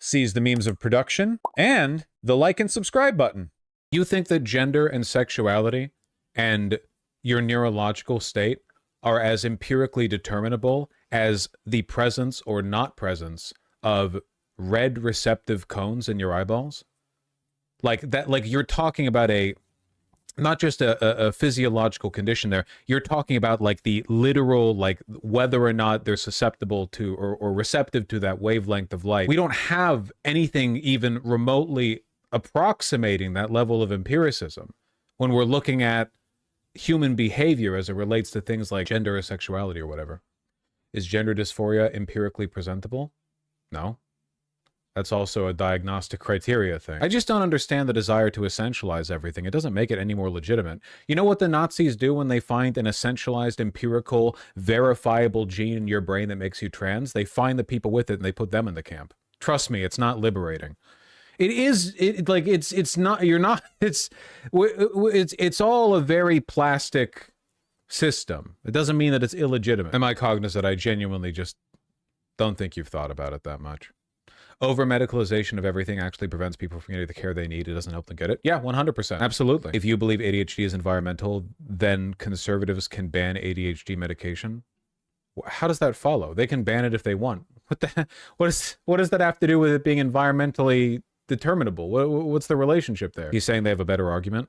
sees the memes of production, and the like and subscribe button. You think that gender and sexuality and your neurological state are as empirically determinable as the presence or not presence of red receptive cones in your eyeballs? Like that, like you're talking about not just a physiological condition there. You're talking about like the literal, like whether or not they're susceptible to or receptive to that wavelength of light. We don't have anything even remotely approximating that level of empiricism when we're looking at human behavior as it relates to things like gender or sexuality or whatever. Is gender dysphoria empirically presentable? No. That's also a diagnostic criteria thing. I just don't understand the desire to essentialize everything. It doesn't make it any more legitimate. You know what the Nazis do when they find an essentialized, empirical, verifiable gene in your brain that makes you trans? They find the people with it and they put them in the camp. Trust me, it's not liberating. It is, it's not, you're not, it's all a very plastic system. It doesn't mean that it's illegitimate. Am I cognizant? I genuinely just don't think you've thought about it that much. Over-medicalization of everything actually prevents people from getting the care they need. It doesn't help them get it. Yeah, 100%. Absolutely. If you believe ADHD is environmental, then conservatives can ban ADHD medication. How does that follow? They can ban it if they want. What does that have to do with it being environmentally determinable? What's the relationship there? He's saying they have a better argument.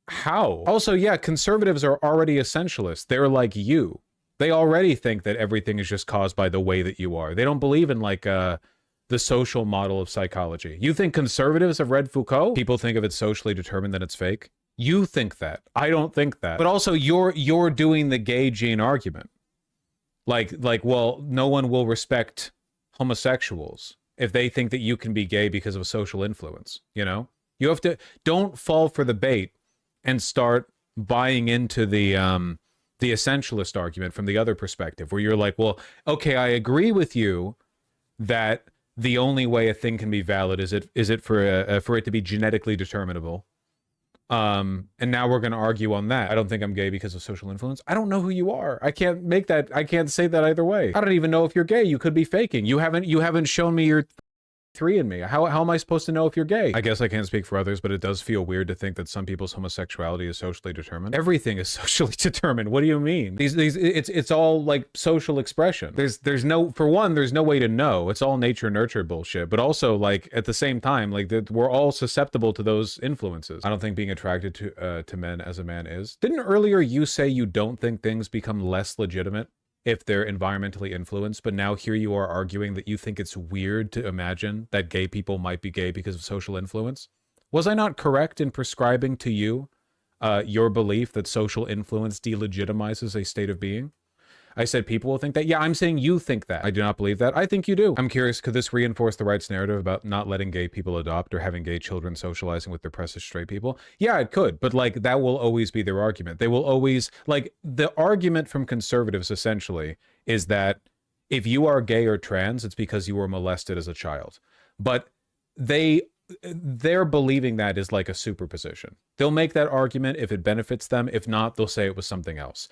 How? Also, yeah, conservatives are already essentialists. They're like you. They already think that everything is just caused by the way that you are. They don't believe in like the social model of psychology. You think conservatives have read Foucault? People think if it's socially determined that it's fake. You think that. I don't think that. But also you're doing the gay gene argument. Like, well, no one will respect homosexuals if they think that you can be gay because of social influence, you know? You have to, don't fall for the bait and start buying into the essentialist argument from the other perspective, where you're like, well, okay, I agree with you that the only way a thing can be valid is it for it to be genetically determinable. And now we're going to argue on that. I don't think I'm gay because of social influence. I don't know who you are. I can't make that. I can't say that either way. I don't even know if you're gay. You could be faking. You haven't shown me your 3andMe. How am I supposed to know if you're gay? I guess I can't speak for others, but it does feel weird to think that some people's homosexuality is socially determined. Everything is socially determined. What do you mean? It's all like social expression. There's no, for one, there's no way to know. It's all nature nurture bullshit. But also, like, at the same time, like, we're all susceptible to those influences. I don't think being attracted to men as a man is. Didn't earlier you say you don't think things become less legitimate if they're environmentally influenced, but now here you are arguing that you think it's weird to imagine that gay people might be gay because of social influence? Was I not correct in prescribing to you your belief that social influence delegitimizes a state of being? I said people will think that. Yeah, I'm saying you think that. I do not believe that. I think you do. I'm curious, could this reinforce the right's narrative about not letting gay people adopt or having gay children socializing with depressed straight people? Yeah, it could. But like, that will always be their argument. They will always, like, the argument from conservatives essentially is that if you are gay or trans, it's because you were molested as a child. But they're believing that is like a superposition. They'll make that argument if it benefits them. If not, they'll say it was something else.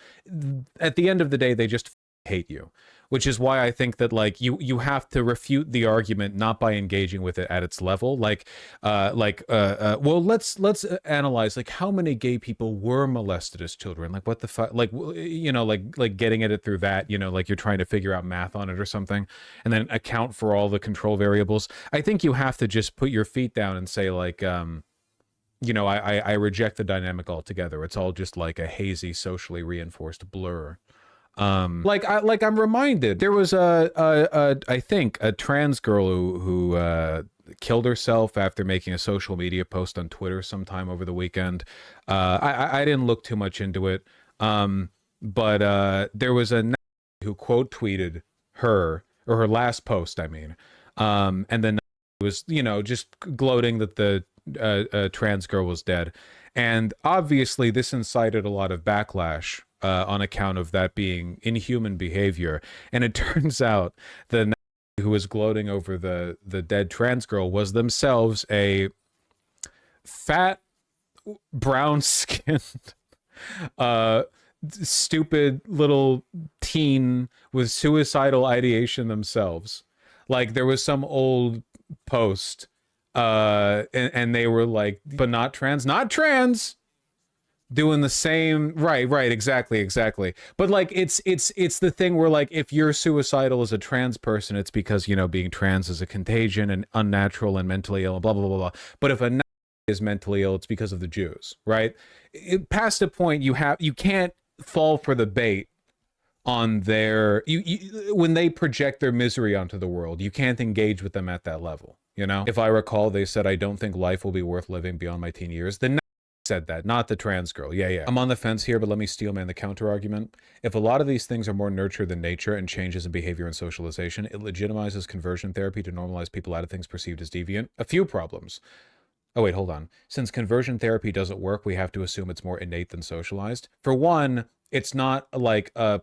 At the end of the day, they just hate you, which is why I think that like you have to refute the argument not by engaging with it at its level. Well, let's analyze like how many gay people were molested as children. Like what the fuck, like, you know, like getting at it through that, you know, like you're trying to figure out math on it or something, and then account for all the control variables. I think you have to just put your feet down and say like, you know, I reject the dynamic altogether. It's all just like a hazy, socially reinforced blur. I'm reminded there was I think a trans girl who killed herself after making a social media post on Twitter sometime over the weekend. I didn't look too much into it, but there was a who quote tweeted her, or her last post, I mean, and then was, you know, just gloating that the trans girl was dead, and obviously this incited a lot of backlash on account of that being inhuman behavior. And it turns out the who was gloating over the dead trans girl was themselves a fat, brown-skinned, stupid little teen with suicidal ideation themselves. Like there was some old post, and they were like, but not trans, not trans, doing the same. Right, exactly. But like it's the thing where like if you're suicidal as a trans person, it's because, you know, being trans is a contagion and unnatural and mentally ill, blah blah blah blah. But if a is mentally ill, it's because of the Jews, right? Past a point, you can't fall for the bait on their when they project their misery onto the world. You can't engage with them at that level, you know? If I recall, they said, I don't think life will be worth living beyond my teen years. The said that, not the trans girl. Yeah. I'm on the fence here, but let me steelman the counter argument. If a lot of these things are more nurture than nature and changes in behavior and socialization, it legitimizes conversion therapy to normalize people out of things perceived as deviant. A few problems. Oh, wait, hold on. Since conversion therapy doesn't work, we have to assume it's more innate than socialized. For one, it's not like a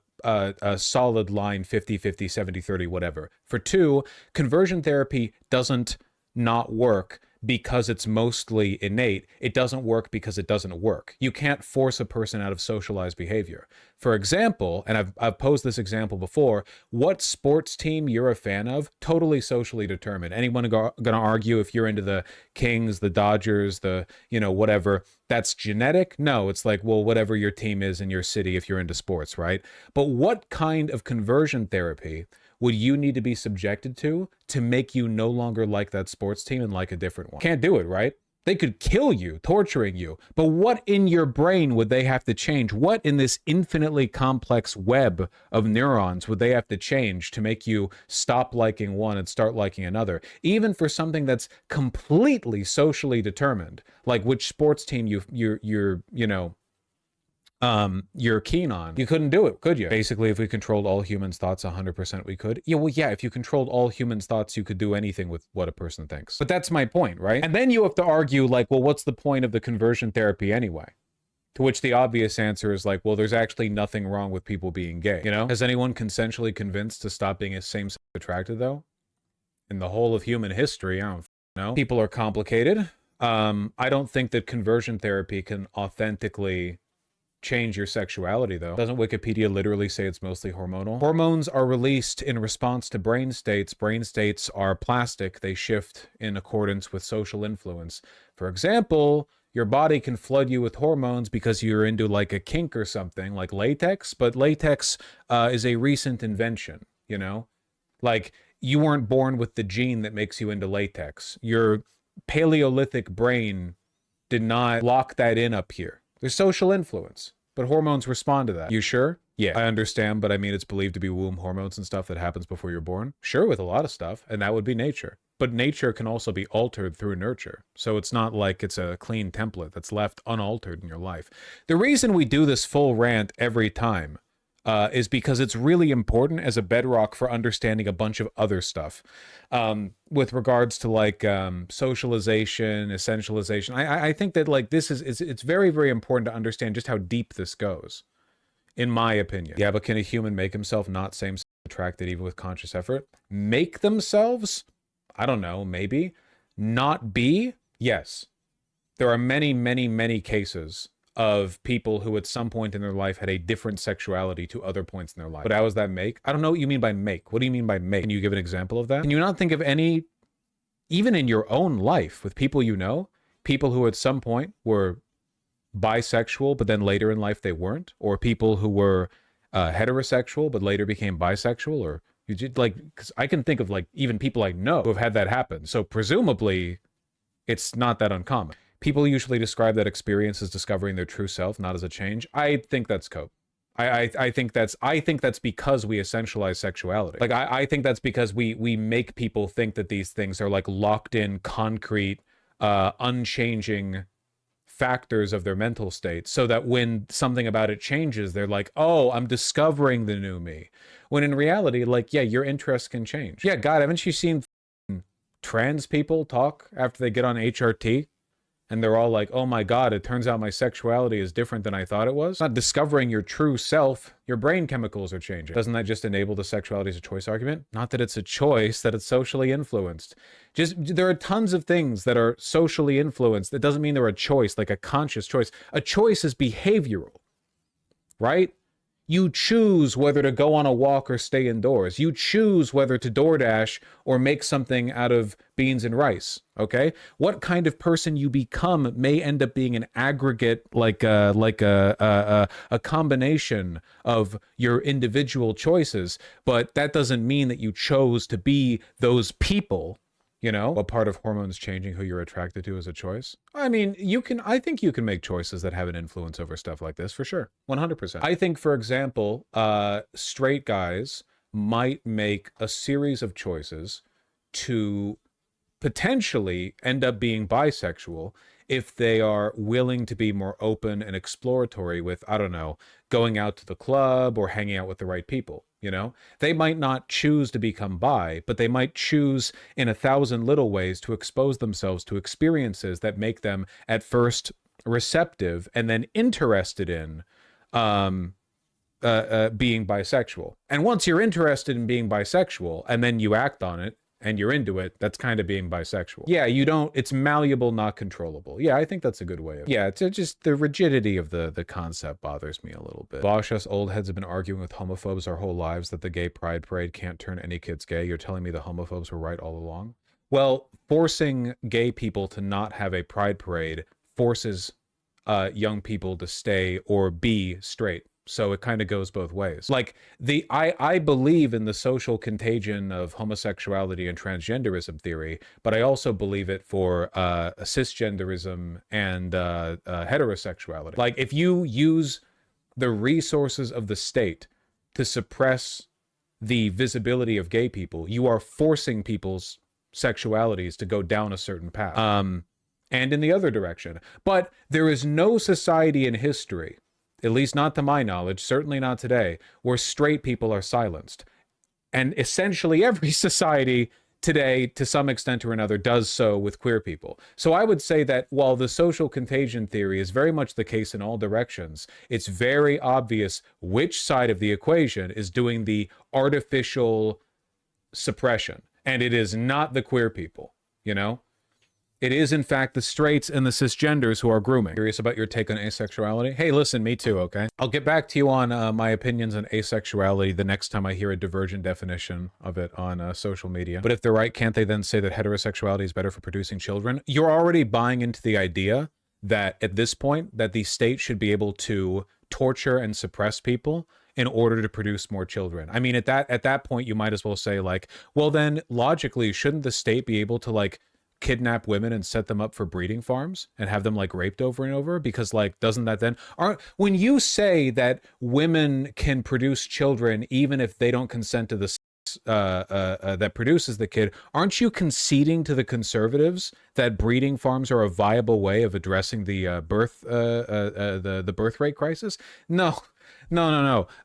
solid line 50-50, 70-30, whatever. For two, conversion therapy doesn't not work because it's mostly innate. It doesn't work because it doesn't work. You can't force a person out of socialized behavior. For example, and I've posed this example before, what sports team you're a fan of, totally socially determined. Anyone gonna argue if you're into the Kings, the Dodgers, the, you know, whatever, that's genetic? No, it's like, well, whatever your team is in your city if you're into sports, right? But what kind of conversion therapy would you need to be subjected to make you no longer like that sports team and like a different one? Can't do it, right? They could kill you, torturing you. But what in your brain would they have to change? What in this infinitely complex web of neurons would they have to change to make you stop liking one and start liking another? Even for something that's completely socially determined, like which sports team you're keen on. You couldn't do it, could you? Basically, if we controlled all humans' thoughts 100%, we could. Yeah, well, yeah, if you controlled all humans' thoughts, you could do anything with what a person thinks. But that's my point, right? And then you have to argue, like, well, what's the point of the conversion therapy anyway? To which the obvious answer is like, well, there's actually nothing wrong with people being gay, you know? Has anyone consensually convinced to stop being same-sex attracted, though? In the whole of human history, I don't know. People are complicated. I don't think that conversion therapy can authentically change your sexuality, though. Doesn't Wikipedia literally say it's mostly hormonal? Hormones are released in response to brain states. Brain states are plastic. They shift in accordance with social influence. For example, your body can flood you with hormones because you're into like a kink or something, like latex, but latex is a recent invention, you know? Like, you weren't born with the gene that makes you into latex. Your Paleolithic brain did not lock that in up here. There's social influence, but hormones respond to that. You sure? Yeah, I understand, but I mean, it's believed to be womb hormones and stuff that happens before you're born. Sure, with a lot of stuff, and that would be nature. But nature can also be altered through nurture. So it's not like it's a clean template that's left unaltered in your life. The reason we do this full rant every time is because it's really important as a bedrock for understanding a bunch of other stuff with regards to like socialization, essentialization. I think that like this it's very, very important to understand just how deep this goes, in my opinion. Yeah, but can a human make himself not same-sex attracted even with conscious effort? Make themselves? I don't know, maybe. Not be? Yes. There are many, many, many cases of people who at some point in their life had a different sexuality to other points in their life. But how does that make? I don't know what you mean by make. What do you mean by make? Can you give an example of that? Can you not think of any, even in your own life with people you know, people who at some point were bisexual, but then later in life they weren't? Or people who were heterosexual, but later became bisexual? Or you just like, because I can think of like even people I know who have had that happen. So presumably it's not that uncommon. People usually describe that experience as discovering their true self, not as a change. I think that's cope. I think that's because we essentialize sexuality. Like I think that's because we make people think that these things are like locked in, concrete, unchanging factors of their mental state, so that when something about it changes, they're like, oh, I'm discovering the new me. When in reality, like, yeah, your interests can change. Yeah, God, haven't you seen trans people talk after they get on HRT? And they're all like, oh my God, it turns out my sexuality is different than I thought it was. Not discovering your true self, your brain chemicals are changing. Doesn't that just enable the sexuality as a choice argument? Not that it's a choice, that it's socially influenced. Just, there are tons of things that are socially influenced. That doesn't mean they're a choice, like a conscious choice. A choice is behavioral, right? You choose whether to go on a walk or stay indoors. You choose whether to DoorDash or make something out of beans and rice, okay? What kind of person you become may end up being an aggregate, like a combination of your individual choices, but that doesn't mean that you chose to be those people. You know, what part of hormones changing who you're attracted to is a choice? I mean, I think you can make choices that have an influence over stuff like this for sure. 100%. I think, for example, straight guys might make a series of choices to potentially end up being bisexual if they are willing to be more open and exploratory with, I don't know, going out to the club or hanging out with the right people. You know, they might not choose to become bi, but they might choose in 1,000 little ways to expose themselves to experiences that make them at first receptive and then interested in being bisexual. And once you're interested in being bisexual and then you act on it and you're into it, that's kind of being bisexual. Yeah, it's malleable, not controllable. Yeah, I think that's a good way of, yeah, it's just the rigidity of the concept bothers me a little bit. Vaush, us old heads have been arguing with homophobes our whole lives that the gay pride parade can't turn any kids gay. You're telling me the homophobes were right all along? Well, forcing gay people to not have a pride parade forces young people to stay or be straight. So it kind of goes both ways. Like I believe in the social contagion of homosexuality and transgenderism theory, but I also believe it for cisgenderism and heterosexuality. Like if you use the resources of the state to suppress the visibility of gay people, you are forcing people's sexualities to go down a certain path. And in the other direction. But there is no society in history, at least not to my knowledge, certainly not today, where straight people are silenced. And essentially every society today, to some extent or another, does so with queer people. So I would say that while the social contagion theory is very much the case in all directions, it's very obvious which side of the equation is doing the artificial suppression. And it is not the queer people, you know? It is, in fact, the straights and the cisgenders who are grooming. Curious about your take on asexuality? Hey, listen, me too, okay? I'll get back to you on my opinions on asexuality the next time I hear a divergent definition of it on social media. But if they're right, can't they then say that heterosexuality is better for producing children? You're already buying into the idea that, at this point, that the state should be able to torture and suppress people in order to produce more children. I mean, at that point, you might as well say, like, well, then, logically, shouldn't the state be able to, like, kidnap women and set them up for breeding farms and have them like raped over and over? Because like, doesn't that then when you say that women can produce children even if they don't consent to the that produces the kid, aren't you conceding to the conservatives that breeding farms are a viable way of addressing the birth rate crisis? No.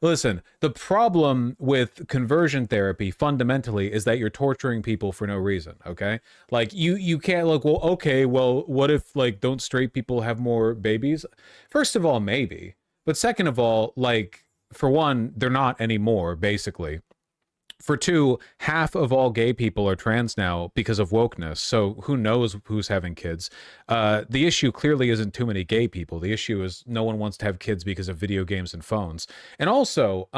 Listen, the problem with conversion therapy fundamentally is that you're torturing people for no reason, okay? Like, you can't, like, well, okay, well, what if, like, don't straight people have more babies? First of all, maybe. But second of all, like, for one, they're not anymore, basically. For two, half of all gay people are trans now because of wokeness. So who knows who's having kids? The issue clearly isn't too many gay people. The issue is no one wants to have kids because of video games and phones. And also,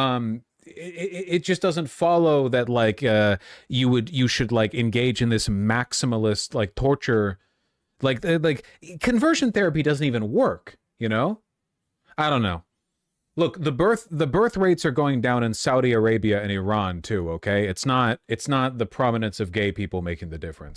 it just doesn't follow that like you should like engage in this maximalist like torture. Like conversion therapy doesn't even work. You know? I don't know. Look, the birth rates are going down in Saudi Arabia and Iran too, okay? It's not the prominence of gay people making the difference.